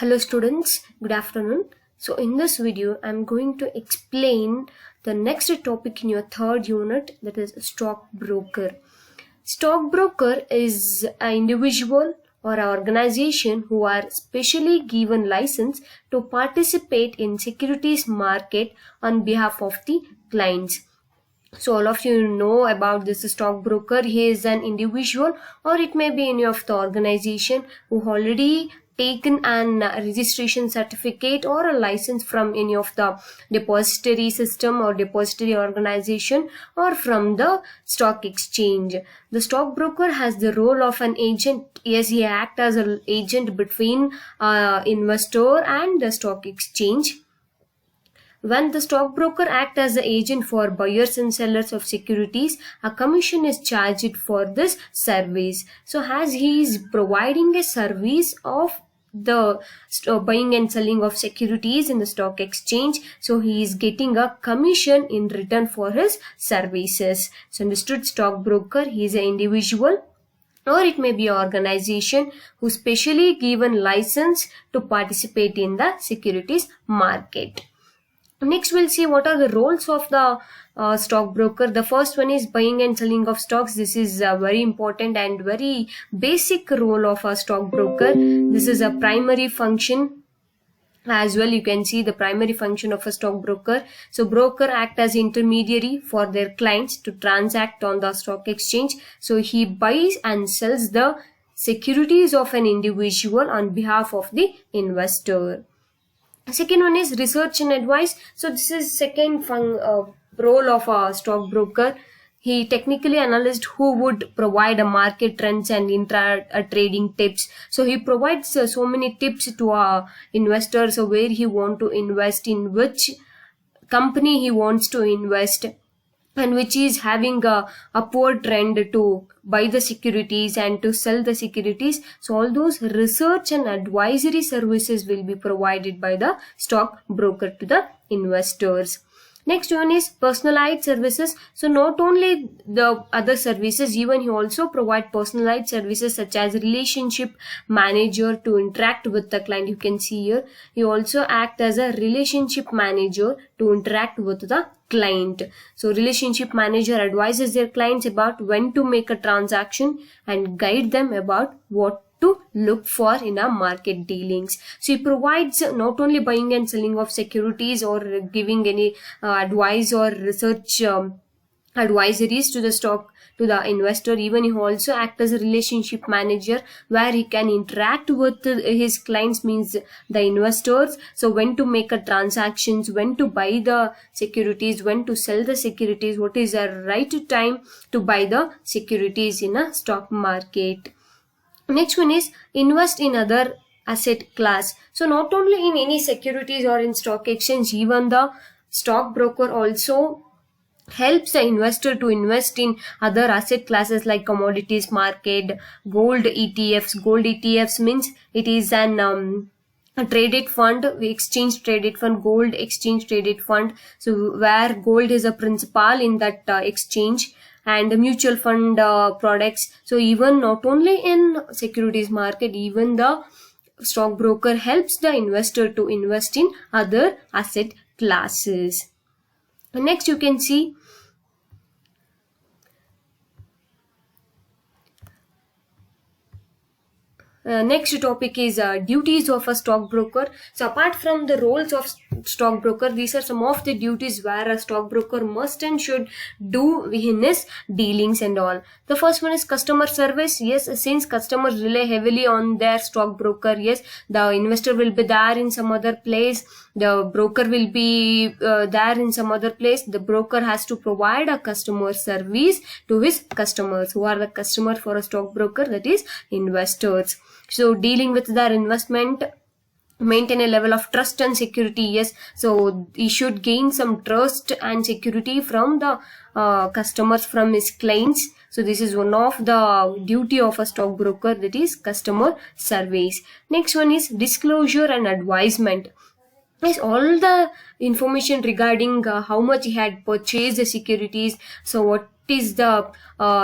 Hello students, good afternoon. So in this video, I'm going to explain the next topic in your third unit, that is stockbroker. Stockbroker is an individual or an organization who are specially given license to participate in securities market on behalf of the clients. So all of you know about this stockbroker. He is an individual or it may be any of the organization who already taken an registration certificate or a license from any of the depository system or depository organization or from the stock exchange. The stockbroker has the role of an agent. Yes, he acts as an agent between investor and the stock exchange. When the stockbroker acts as the agent for buyers and sellers of securities, a commission is charged for this service. So as he is providing a service of the buying and selling of securities in the stock exchange, so he is getting a commission in return for his services. So understood, stockbroker, he is an individual or it may be an organization who specially given license to participate in the securities market. Next, we'll see what are the roles of the stockbroker. The first one is buying and selling of stocks. This is a very important and very basic role of a stockbroker. This is a primary function as well. You can see the primary function of a stockbroker. So broker act as intermediary for their clients to transact on the stock exchange. So he buys and sells the securities of an individual on behalf of the investor. Second one is research and advice. So this is second role of a stockbroker. He technically analyzed who would provide a market trends and trading tips. So he provides so many tips to our investors, so where he want to invest, in which company he wants to invest, and which is having a upward trend to buy the securities and to sell the securities. So all those research and advisory services will be provided by the stockbroker to the investors. Next one is personalized services. So not only the other services, even he also provide personalized services such as relationship manager to interact with the client. You can see here, he also act as a relationship manager to interact with the client. So relationship manager advises their clients about when to make a transaction and guide them about what to look for in our market dealings. So he provides not only buying and selling of securities or giving any advice or research advisories to the investor, even he also acts as a relationship manager where he can interact with his clients, means the investors. So when to make a transactions, when to buy the securities, when to sell the securities, what is the right time to buy the securities in a stock market. Next one is invest in other asset class. So not only in any securities or in stock exchange, even the stockbroker also helps the investor to invest in other asset classes like commodities market, gold ETFs. Gold ETFs means it is an a traded fund, exchange traded fund, gold exchange traded fund. So where gold is a principal in that exchange, and mutual fund products. So even not only in securities market, even the stockbroker helps the investor to invest in other asset classes. Next, you can see next topic is duties of a stockbroker. So apart from the roles of stockbroker, these are some of the duties where a stockbroker must and should do in his dealings and all. The first one is customer service. Yes, since customers rely heavily on their stockbroker, yes, the investor will be there in some other place, the broker will be there in some other place. The broker has to provide a customer service to his customers. Who are the customer for a stockbroker? That is investors. So dealing with their investment, maintain a level of trust and security. Yes, so he should gain some trust and security from the customers, from his clients. So this is one of the duty of a stockbroker, that is customer service. Next one is disclosure and advisement. Yes, all the information regarding how much he had purchased the securities, so what is the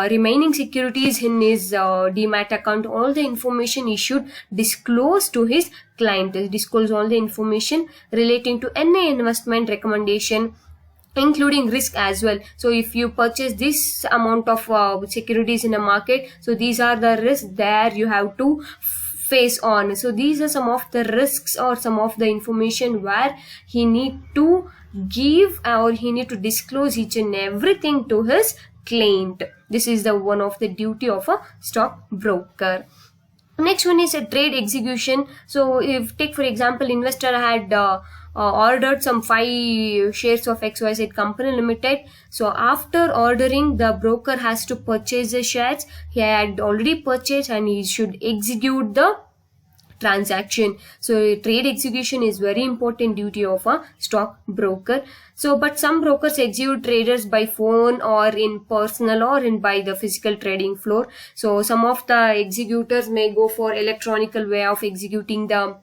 remaining securities in his demat account. All the information he should disclose to his client. Disclose all the information relating to any investment recommendation, including risk as well. So if you purchase this amount of securities in a market, so these are the risks there you have to face on. So these are some of the risks or some of the information where he need to give or he need to disclose each and everything to his client. This is the one of the duty of a stockbroker. Next one is a trade execution. So if take for example, investor had ordered some 5 shares of XYZ company limited. So after ordering, the broker has to purchase the shares. He had already purchased and he should execute the transaction. So trade execution is very important duty of a stockbroker. So but some brokers execute traders by phone or in personal or in by the physical trading floor. So some of the executors may go for electronical way of executing the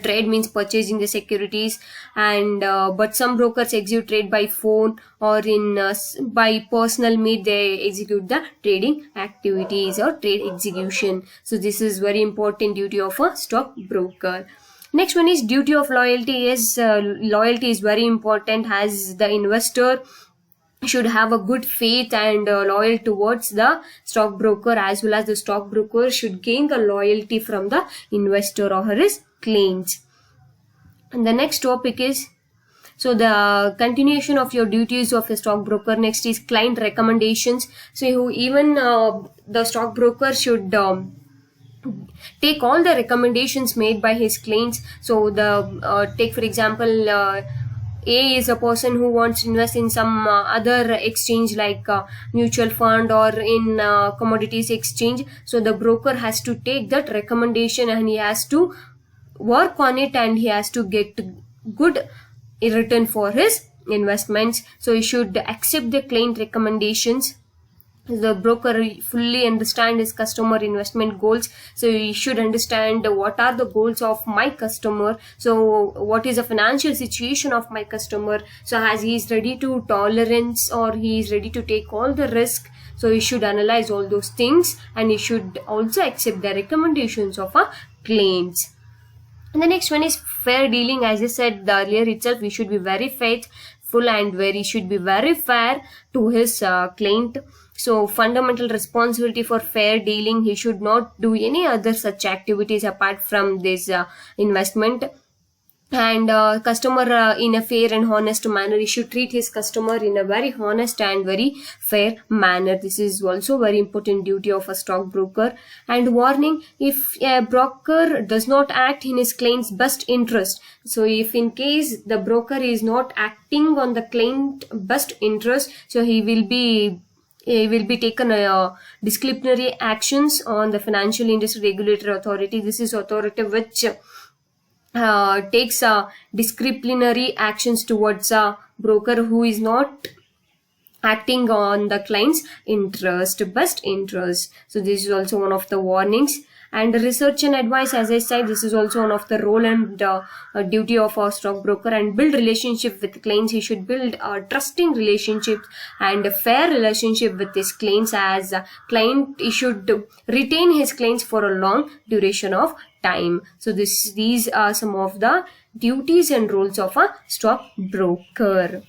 trade, means purchasing the securities, and but some brokers execute trade by phone or in by personal meet. They execute the trading activities or trade execution. So this is very important duty of a stockbroker. Next one is duty of loyalty. Yes, loyalty is very important, as the investor should have a good faith and loyal towards the stockbroker, as well as the stockbroker should gain the loyalty from the investor or his clients. And the next topic is, so the continuation of your duties of a stockbroker. Next is client recommendations. So even the stockbroker should take all the recommendations made by his clients. So the take for example, A is a person who wants to invest in some other exchange like mutual fund or in commodities exchange. So the broker has to take that recommendation and he has to work on it and he has to get good return for his investments. So he should accept the client recommendations. The broker fully understand his customer investment goals. So he should understand what are the goals of my customer. So what is the financial situation of my customer. So as he is ready to tolerance or he is ready to take all the risk. So he should analyze all those things and he should also accept the recommendations of our clients. And the next one is fair dealing. As I said earlier itself, we should be very faithful and should be very fair to his client. So fundamental responsibility for fair dealing. He should not do any other such activities apart from this investment. And customer in a fair and honest manner. He should treat his customer in a very honest and very fair manner. This is also very important duty of a stockbroker. And warning, if a broker does not act in his client's best interest. So if in case the broker is not acting on the client best interest, so he will be taken disciplinary actions on the Financial Industry Regulatory Authority. This is authority which takes disciplinary actions towards a broker who is not acting on the client's best interest. So this is also one of the warnings. And research and advice, as I said, this is also one of the role and duty of a stockbroker. And build relationship with clients. He should build a trusting relationship and a fair relationship with his clients. As a client, he should retain his clients for a long duration of time. So these are some of the duties and roles of a stockbroker.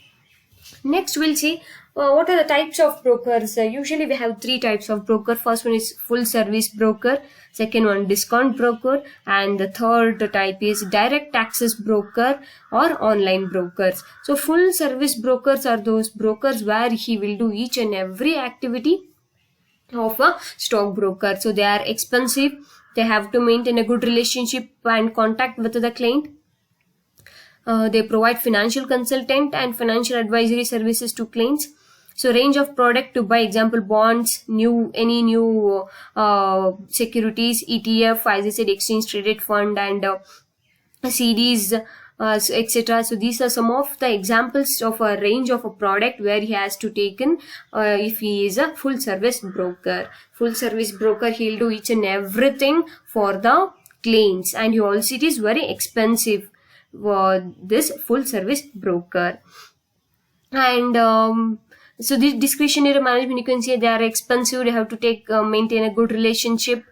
Next we'll see what are the types of brokers. Usually we have 3 types of broker. First one is full service broker, second one discount broker, and the third type is direct access broker or online brokers. So full service brokers are those brokers where he will do each and every activity of a stockbroker. So they are expensive. They have to maintain a good relationship and contact with the client. They provide financial consultant and financial advisory services to clients. So range of product to buy, example bonds, any new securities, ETF, as I said, exchange traded fund, and CDs, etc. So these are some of the examples of a range of a product where he has to take in if he is a full service broker. Full service broker, he'll do each and everything for the clients, and it is very expensive for this full service broker. And So the discretionary management, you can see they are expensive. They have to take maintain a good relationship,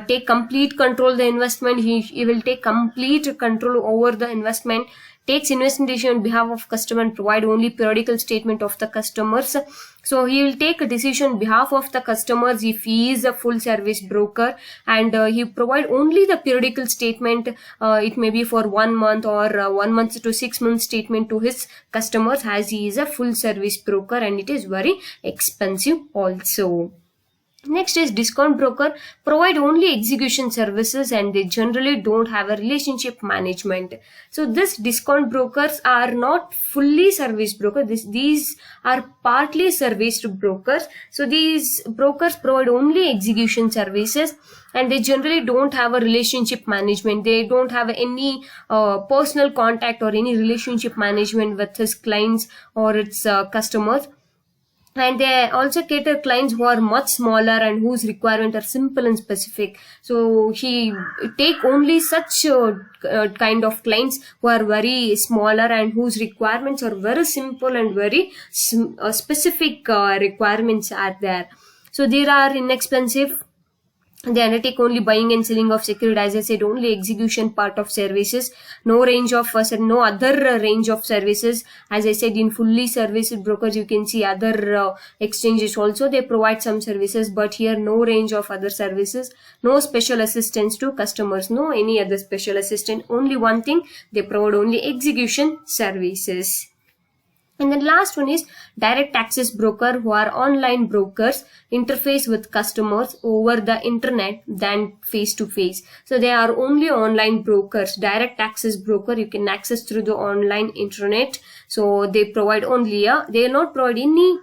take complete control of the investment. He will take complete control over the investment, takes investment decision on behalf of customer and provide only periodical statement of the customers. So he will take a decision on behalf of the customers if he is a full service broker, and he provide only the periodical statement. It may be for 1 month or 1 month to 6 months statement to his customers, as he is a full service broker, and it is very expensive also. Next is discount broker, provide only execution services and they generally don't have a relationship management. So this discount brokers are not fully service brokers. These are partly serviced brokers. So these brokers provide only execution services and they generally don't have a relationship management. They don't have any personal contact or any relationship management with his clients or its customers. And they also cater clients who are much smaller and whose requirements are simple and specific. So he take only such kind of clients who are very smaller and whose requirements are very simple and very specific requirements are there. So they are inexpensive. They undertake only buying and selling of security, as I said, only execution part of services, no range of no other range of services. As I said, in fully serviced brokers, you can see other exchanges also they provide some services, but here no range of other services, no special assistance to customers, no any other special assistant. Only one thing, they provide only execution services. And then last one is direct access broker, who are online brokers, interface with customers over the internet than face to face. So they are only online brokers. Direct access broker, you can access through the online internet. So they provide only they will not provide any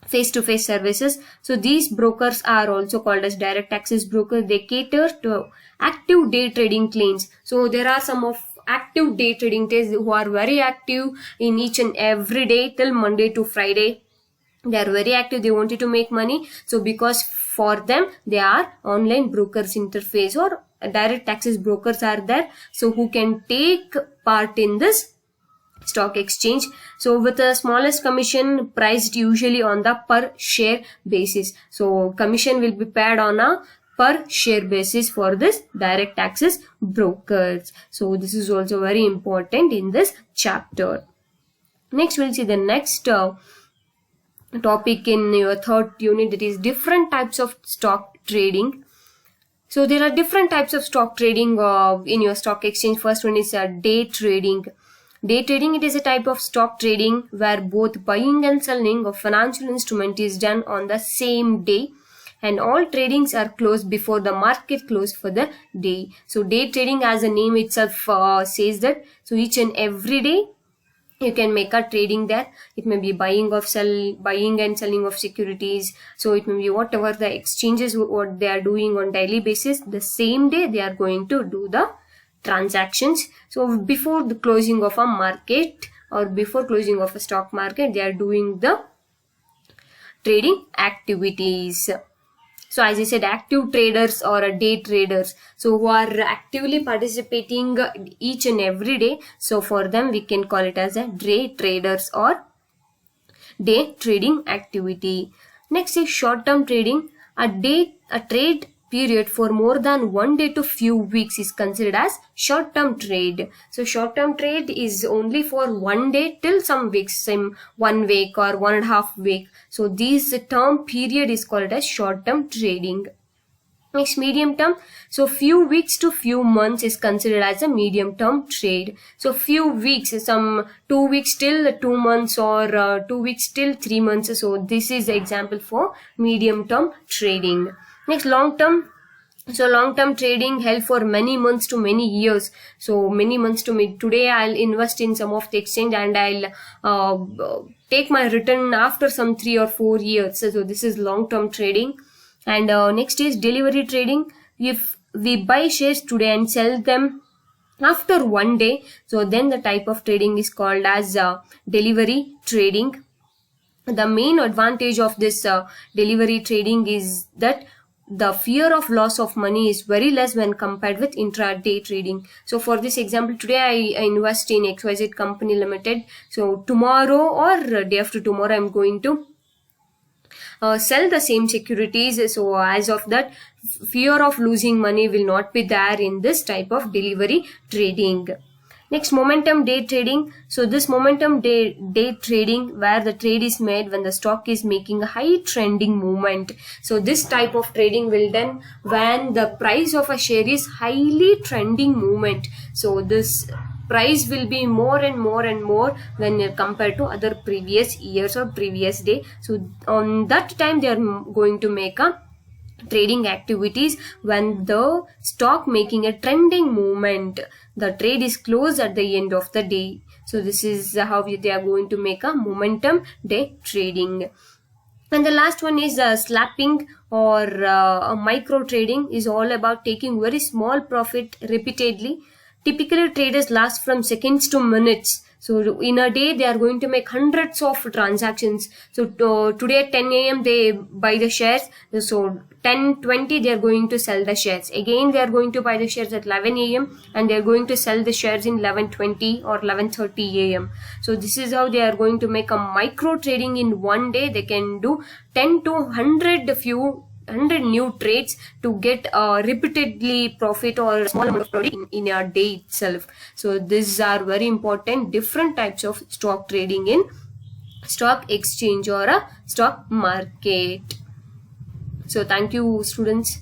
face-to-face services. So these brokers are also called as direct access brokers. They cater to active day trading clients. So there are some of active day trading days who are very active in each and every day till Monday to Friday. They are very active. They wanted to make money. So because for them, they are online brokers interface or direct access brokers are there. So who can take part in this stock exchange. So with the smallest commission priced usually on the per share basis. So commission will be paid on a per share basis for this direct access brokers. So this is also very important in this chapter. Next we'll see the next topic in your third unit, that is different types of stock trading. So there are different types of stock trading in your stock exchange. First one is day trading. Day trading, it is a type of stock trading where both buying and selling of financial instrument is done on the same day, and all tradings are closed before the market close for the day. So day trading, as the name itself says that, so each and every day you can make a trading there. It may be buying and selling of securities. So it may be whatever the exchanges what they are doing on daily basis, the same day they are going to do the transactions. So before the closing of a market or before closing of a stock market, they are doing the trading activities. So as I said, active traders or day traders, so who are actively participating each and every day. So for them we can call it as a day traders or day trading activity. Next is short-term trading. A trade period for more than 1 day to few weeks is considered as short-term trade. So short-term trade is only for 1 day till some weeks, some 1 week or 1.5 week. So this term period is called as short-term trading. Next, medium term. So few weeks to few months is considered as a medium term trade. So few weeks, some 2 weeks till 2 months or 2 weeks till 3 months. So this is the example for medium term trading. Next, long term. So long term trading held for many months to many years. So many months to me. Today I'll invest in some of the exchange and I'll take my return after some 3 or 4 years. So this is long term trading. And next is delivery trading. If we buy shares today and sell them after 1 day, so then the type of trading is called as delivery trading. The main advantage of this delivery trading is that the fear of loss of money is very less when compared with intraday trading. So for this example, today I invest in XYZ company limited. So tomorrow or day after tomorrow I'm going to sell the same securities. So as of that, fear of losing money will not be there in this type of delivery trading. Next, momentum day trading. So this momentum day trading, where the trade is made when the stock is making a high trending movement. So this type of trading will done when the price of a share is highly trending movement. So this price will be more and more and more when compared to other previous years or previous day. So on that time they are going to make a trading activities when the stock making a trending movement. The trade is closed at the end of the day. So this is how they are going to make a momentum day trading. And the last one is slapping or micro trading, is all about taking very small profit repeatedly. Typically traders last from seconds to minutes. So in a day they are going to make hundreds of transactions. So today at 10 a.m. they buy the shares. So 10:20 they are going to sell the shares. Again they are going to buy the shares at 11 a.m. and they are going to sell the shares in 11:20 or 11:30 a.m. So this is how they are going to make a micro trading. In one day they can do 10 to 100 new trades to get repeatedly profit or a small amount of profit in a day itself. So these are very important different types of stock trading in stock exchange or a stock market. So thank you, students.